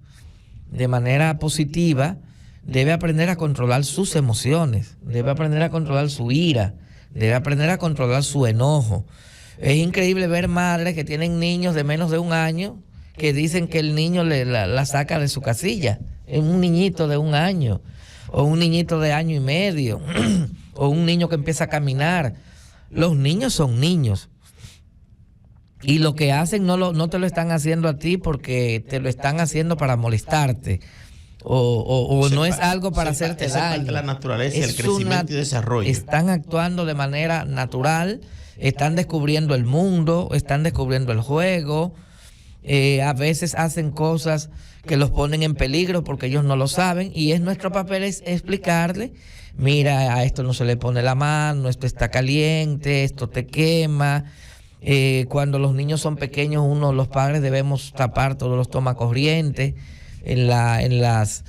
de manera positiva debe aprender a controlar sus emociones, debe aprender a controlar su ira, debe aprender a controlar su enojo. Es increíble ver madres que tienen niños de menos de 1 año que dicen que el niño la saca de su casilla. Es un niñito de 1 año, o un niñito de 1 año y medio, o un niño que empieza a caminar. Los niños son niños. Y lo que hacen no te lo están haciendo a ti porque te lo están haciendo para molestarte. O no es algo para hacerte daño. Es parte de la naturaleza y el crecimiento y desarrollo. Están actuando de manera natural, están descubriendo el mundo, están descubriendo el juego. A veces hacen cosas que los ponen en peligro porque ellos no lo saben, y es nuestro papel es explicarle: mira, a esto no se le pone la mano, esto está caliente, esto te quema. Cuando los niños son pequeños, los padres debemos tapar todos los tomacorrientes. En las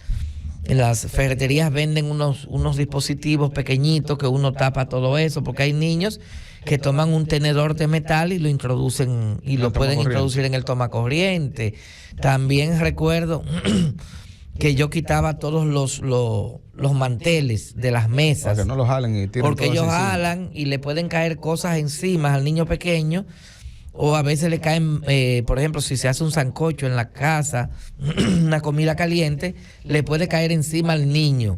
ferreterías venden unos dispositivos pequeñitos que uno tapa todo eso, porque hay niños que toman un tenedor de metal y lo introducen y lo pueden introducir en el tomacorriente. También recuerdo que yo quitaba todos los manteles de las mesas. Para que no los jalen y tiren. Porque ellos jalan y le pueden caer cosas encima al niño pequeño, o a veces le caen, por ejemplo, si se hace un sancocho en la casa, una comida caliente, le puede caer encima al niño.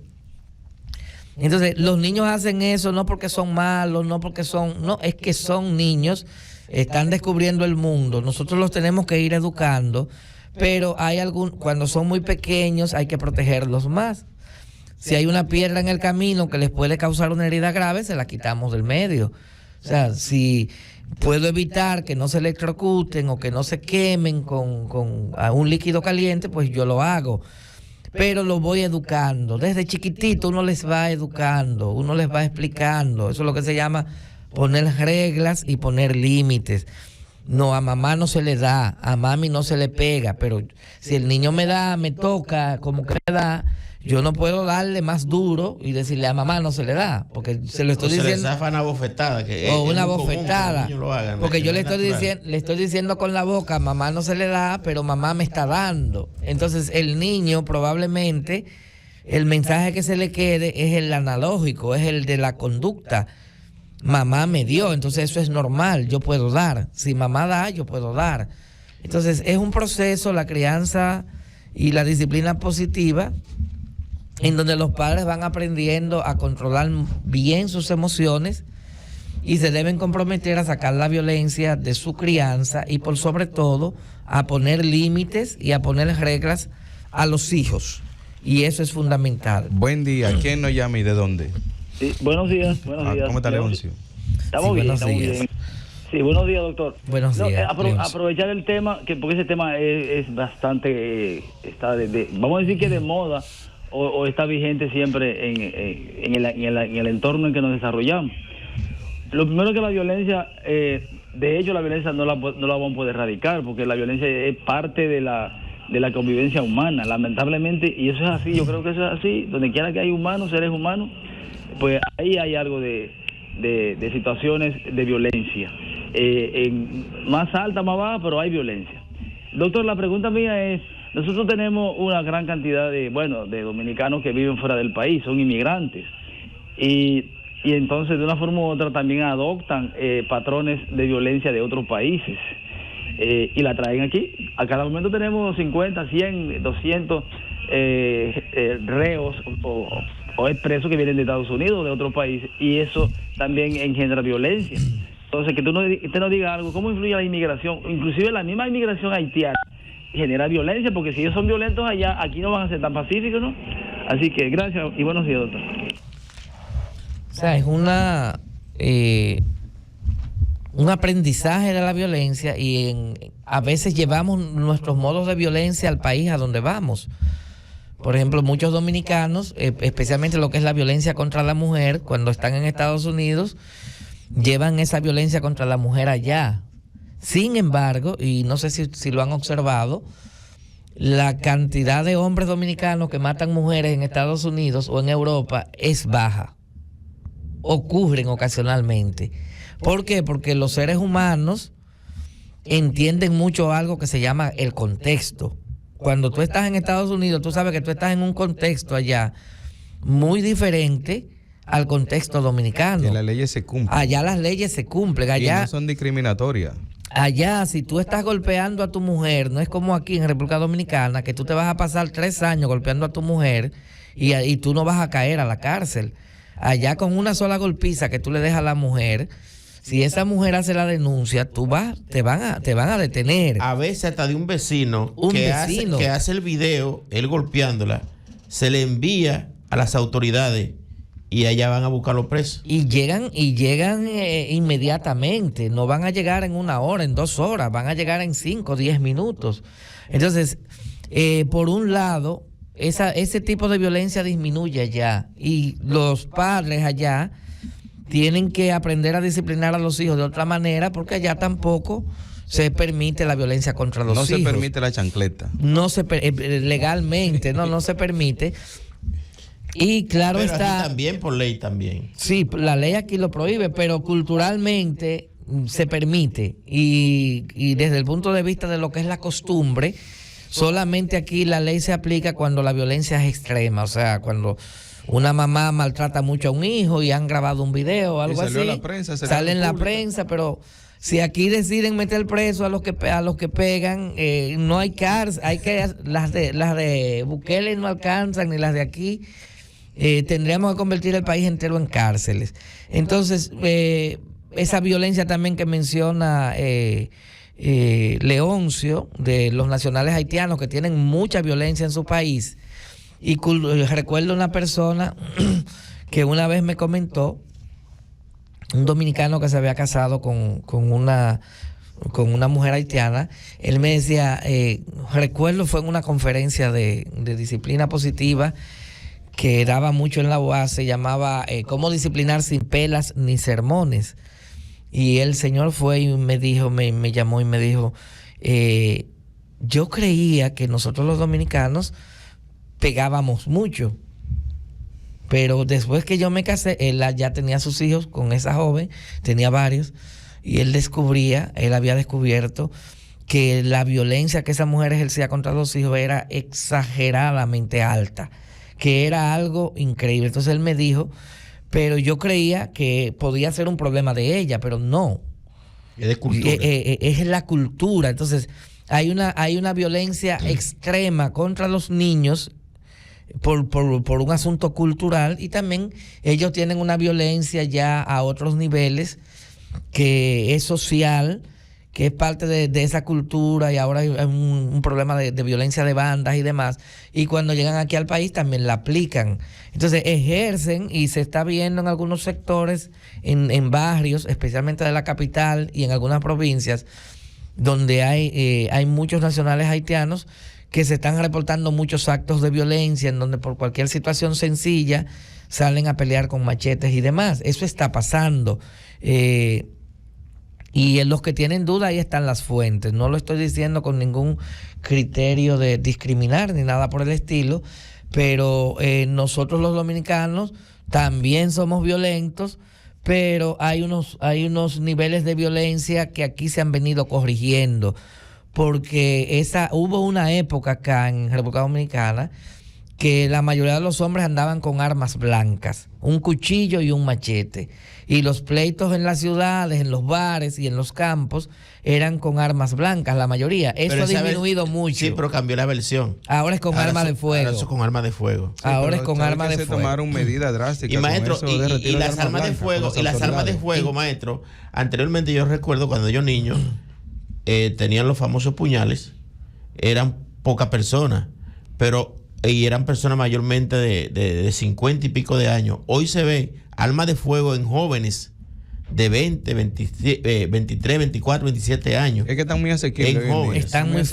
Entonces, los niños hacen eso no porque son malos, no, es que son niños, están descubriendo el mundo. Nosotros los tenemos que ir educando, pero cuando son muy pequeños hay que protegerlos más. Si hay una piedra en el camino que les puede causar una herida grave, se la quitamos del medio. O sea, si puedo evitar que no se electrocuten o que no se quemen con un líquido caliente, pues yo lo hago. Pero lo voy educando. Desde chiquitito uno les va educando, uno les va explicando. Eso es lo que se llama poner reglas y poner límites. No, a mamá no se le da, a mami no se le pega, pero si el niño me toca, como que me da, yo no puedo darle más duro y decirle a mamá no se le da, porque se lo estoy diciendo. Se le zafa una bofetada. O una bofetada. Porque yo le estoy diciendo con la boca, mamá no se le da, pero mamá me está dando. Entonces el niño probablemente, el mensaje que se le quede es el analógico, es el de la conducta. Mamá me dio, entonces eso es normal, yo puedo dar. Si mamá da, yo puedo dar. Entonces es un proceso, la crianza y la disciplina positiva, en donde los padres van aprendiendo a controlar bien sus emociones y se deben comprometer a sacar la violencia de su crianza y, por sobre todo, a poner límites y a poner reglas a los hijos. Y eso es fundamental. Buen día. ¿Quién nos llama y de dónde? Sí, buenos días. Buenos días. ¿Cómo está Leoncio? Estamos bien, estamos bien. Sí, buenos días, doctor. Buenos días. Aprovechar el tema, porque ese tema es bastante, vamos a decir que de moda, o está vigente siempre en el entorno en que nos desarrollamos. Lo primero que la violencia, de hecho la violencia no la vamos a poder erradicar, porque la violencia es parte de la convivencia humana, lamentablemente, y eso es así, yo creo que eso es así, donde quiera que hay humanos, seres humanos, pues ahí hay algo de situaciones de violencia, más alta, más baja, pero hay violencia. Doctor, la pregunta mía es, nosotros tenemos una gran cantidad de dominicanos que viven fuera del país, son inmigrantes, y entonces de una forma u otra también adoptan patrones de violencia de otros países y la traen aquí. A cada momento tenemos 50, 100, 200 reos o expresos que vienen de Estados Unidos o de otro país, y eso también engendra violencia. Entonces, que usted nos diga algo, ¿cómo influye la inmigración? Inclusive la misma inmigración haitiana genera violencia, porque si ellos son violentos allá, aquí no van a ser tan pacíficos, ¿no? Así que gracias y buenos días, doctor. O sea, es un aprendizaje de la violencia, y a veces llevamos nuestros modos de violencia al país a donde vamos. Por ejemplo, muchos dominicanos, especialmente lo que es la violencia contra la mujer, cuando están en Estados Unidos, llevan esa violencia contra la mujer allá. Sin embargo, y no sé si lo han observado, la cantidad de hombres dominicanos que matan mujeres en Estados Unidos o en Europa es baja. Ocurren ocasionalmente. ¿Por qué? Porque los seres humanos entienden mucho algo que se llama el contexto. Cuando tú estás en Estados Unidos, tú sabes que tú estás en un contexto allá muy diferente al contexto dominicano. Que las leyes se cumplen. Allá las leyes se cumplen. Allá y no son discriminatorias. Allá, si tú estás golpeando a tu mujer, no es como aquí en República Dominicana, que tú te vas a pasar 3 años golpeando a tu mujer y tú no vas a caer a la cárcel. Allá, con una sola golpiza que tú le dejas a la mujer, si esa mujer hace la denuncia, te van a detener. A veces hasta de un vecino, que hace el video, él golpeándola, se le envía a las autoridades y allá van a buscar los presos. Y llegan inmediatamente, no van a llegar en 1 hora, en 2 horas, van a llegar en 5 o 10 minutos. Entonces, por un lado, ese tipo de violencia disminuye allá y los padres allá tienen que aprender a disciplinar a los hijos de otra manera, porque allá tampoco se permite la violencia contra los hijos. No se permite la chancleta. Legalmente, no se permite. Y claro, pero está... aquí también, por ley también. Sí, la ley aquí lo prohíbe, pero culturalmente se permite. Y desde el punto de vista de lo que es la costumbre, solamente aquí la ley se aplica cuando la violencia es extrema. O sea, cuando una mamá maltrata mucho a un hijo y han grabado un video o algo así. En la prensa, sale en la prensa, pero... Si aquí deciden meter preso a los que pegan, no hay cárcel, las de Bukele no alcanzan, ni las de aquí. Tendríamos que convertir el país entero en cárceles. Entonces, esa violencia también que menciona Leoncio, de los nacionales haitianos que tienen mucha violencia en su país. Y recuerdo una persona que una vez me comentó, un dominicano que se había casado con una mujer haitiana. Él me decía, recuerdo fue en una conferencia de disciplina positiva que daba mucho en la UAS, se llamaba Cómo disciplinar sin pelas ni sermones. Y el señor fue y me dijo, me llamó y me dijo, yo creía que nosotros los dominicanos pegábamos mucho. Pero después que yo me casé, él ya tenía sus hijos con esa joven, tenía varios, y él había descubierto que la violencia que esa mujer ejercía contra los hijos era exageradamente alta, que era algo increíble. Entonces él me dijo, pero yo creía que podía ser un problema de ella, pero no. Es de cultura. Es la cultura. Entonces hay una violencia extrema contra los niños por un asunto cultural, y también ellos tienen una violencia ya a otros niveles que es social, que es parte de esa cultura, y ahora hay un problema de violencia de bandas y demás, y cuando llegan aquí al país también la aplican. Entonces ejercen, y se está viendo en algunos sectores, en barrios, especialmente de la capital y en algunas provincias, donde hay muchos nacionales haitianos que se están reportando muchos actos de violencia en donde por cualquier situación sencilla salen a pelear con machetes y demás. Eso está pasando. Y en los que tienen duda, ahí están las fuentes. No lo estoy diciendo con ningún criterio de discriminar ni nada por el estilo, pero nosotros los dominicanos también somos violentos, pero hay unos niveles de violencia que aquí se han venido corrigiendo. Porque hubo una época acá en República Dominicana que la mayoría de los hombres andaban con armas blancas, un cuchillo y un machete. Y los pleitos en las ciudades, en los bares y en los campos eran con armas blancas, la mayoría. Eso ha disminuido mucho. Sí, pero cambió la versión. Ahora es con arma de fuego. Ahora es con arma de fuego. Sí, ahora es con arma de se fuego. tomaron medidas drásticas. Y maestro, con eso y las armas de fuego, maestro, anteriormente yo recuerdo cuando yo niño, tenían los famosos puñales, eran pocas personas, y eran personas mayormente de 50 y pico de años. Hoy se ve armas de fuego en jóvenes de 20, 23, 24, 27 años. Es que están muy asequibles. En jóvenes. Están muy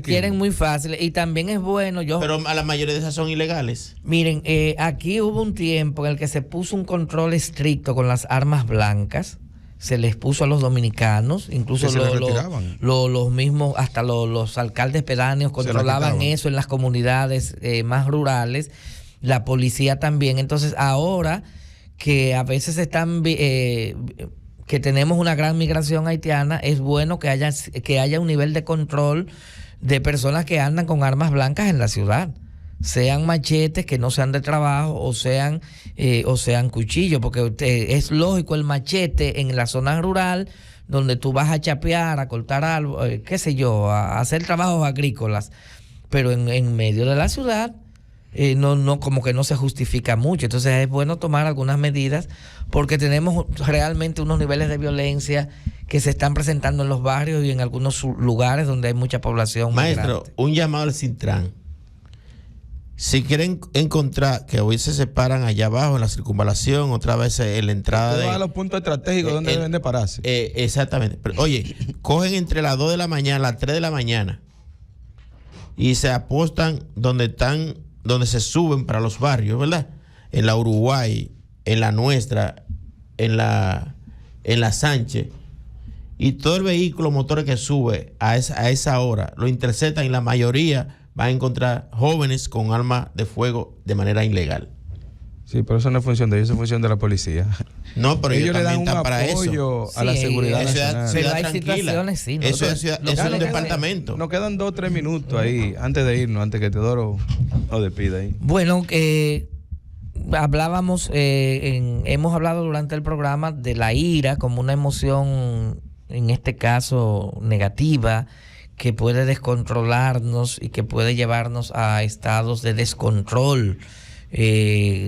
quieren muy fácil. Y también es bueno. Pero a la mayoría de esas son ilegales. Miren, aquí hubo un tiempo en el que se puso un control estricto con las armas blancas. Se les puso a los dominicanos, incluso los mismos, hasta los alcaldes pedáneos controlaban eso en las comunidades más rurales, la policía también. Entonces ahora que a veces que tenemos una gran migración haitiana, es bueno que haya un nivel de control de personas que andan con armas blancas en la ciudad, sean machetes que no sean de trabajo o sean cuchillos, porque es lógico el machete en la zona rural donde tú vas a chapear, a cortar algo, qué sé yo, a hacer trabajos agrícolas, pero en medio de la ciudad no como que no se justifica mucho. Entonces es bueno tomar algunas medidas porque tenemos realmente unos niveles de violencia que se están presentando en los barrios y en algunos lugares donde hay mucha población. Maestro, un llamado al Sintran. Si quieren encontrar, que hoy se separan allá abajo en la circunvalación, otra vez en la entrada de... a los puntos estratégicos donde deben de pararse. Exactamente. Pero, oye, cogen entre las 2 de la mañana, las 3 de la mañana y se apostan donde se suben para los barrios, ¿verdad? En la Uruguay, en la Nuestra, en la Sánchez. Y todo el vehículo, motores que sube a esa hora, lo interceptan y la mayoría van a encontrar jóvenes con armas de fuego de manera ilegal. Sí, pero eso no es función de ellos, es función de la policía. No, pero ellos le dan también están para apoyo eso. a la seguridad nacional. Ciudad tranquila. Sí, eso es un departamento. Nos quedan 2 o 3 minutos ahí, antes de irnos, antes que Teodoro nos despida ahí. Bueno, hablábamos, hemos hablado durante el programa de la ira como una emoción, en este caso negativa, que puede descontrolarnos y que puede llevarnos a estados de descontrol.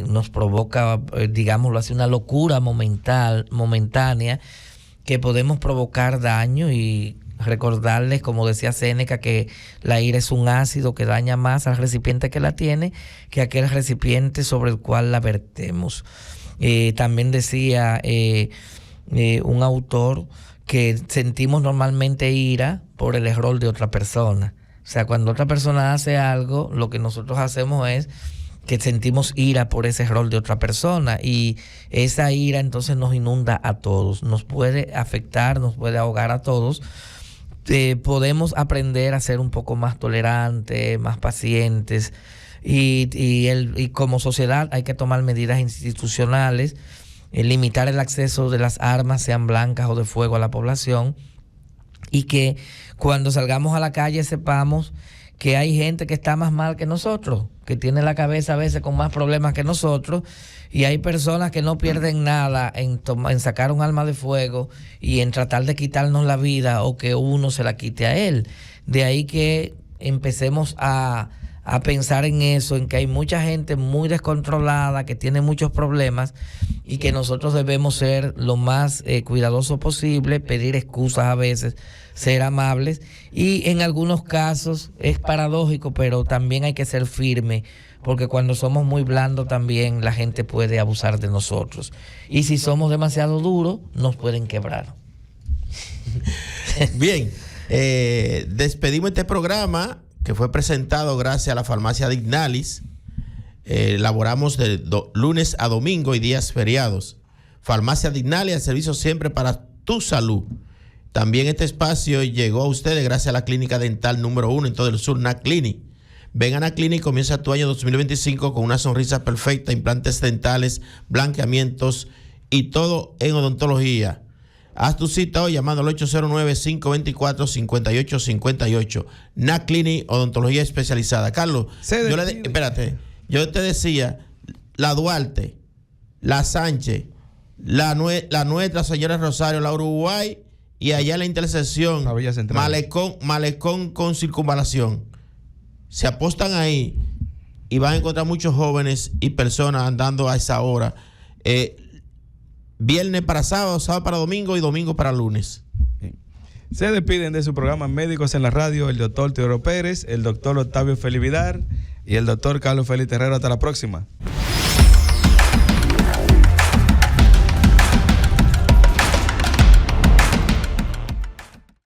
Nos provoca, digámoslo así, una locura momentánea, que podemos provocar daño. Y recordarles, como decía Séneca, que la ira es un ácido que daña más al recipiente que la tiene que aquel recipiente sobre el cual la vertemos. También decía un autor que sentimos normalmente ira por el error de otra persona. O sea, cuando otra persona hace algo, lo que nosotros hacemos es que sentimos ira por ese error de otra persona, y esa ira entonces nos inunda a todos, nos puede afectar, nos puede ahogar a todos. Podemos aprender a ser un poco más tolerantes, más pacientes, y como sociedad hay que tomar medidas institucionales, limitar el acceso de las armas, sean blancas o de fuego, a la población, y que cuando salgamos a la calle sepamos que hay gente que está más mal que nosotros, que tiene la cabeza a veces con más problemas que nosotros, y hay personas que no pierden nada en sacar un arma de fuego y en tratar de quitarnos la vida, o que uno se la quite a él. De ahí que empecemos a pensar en eso, en que hay mucha gente muy descontrolada, que tiene muchos problemas, y que nosotros debemos ser lo más cuidadosos posible, pedir excusas a veces, ser amables, y en algunos casos es paradójico, pero también hay que ser firme, porque cuando somos muy blandos también la gente puede abusar de nosotros, y si somos demasiado duros nos pueden quebrar. Bien, despedimos este programa que fue presentado gracias a la farmacia Dignalis. Laboramos de lunes a domingo y días feriados. Farmacia Dignalis, el servicio siempre para tu salud. También este espacio llegó a ustedes gracias a la clínica dental número 1 en todo el sur, NAClinic. Ven a NAClinic, comienza tu año 2025 con una sonrisa perfecta, implantes dentales, blanqueamientos y todo en odontología. Haz tu cita hoy llamando al 809-524-5858. NAClinic, odontología especializada. Carlos, yo te decía, la Duarte, la Sánchez, la Nuestra Señora Rosario, la Uruguay, y allá la intersección, Malecón con circunvalación. Se apostan ahí y van a encontrar muchos jóvenes y personas andando a esa hora. Viernes para sábado, sábado para domingo y domingo para lunes. Se despiden de su programa Médicos en la Radio el doctor Teodoro Pérez, el doctor Octavio Félix Vidal y el doctor Carlos Félix Terrero. Hasta la próxima.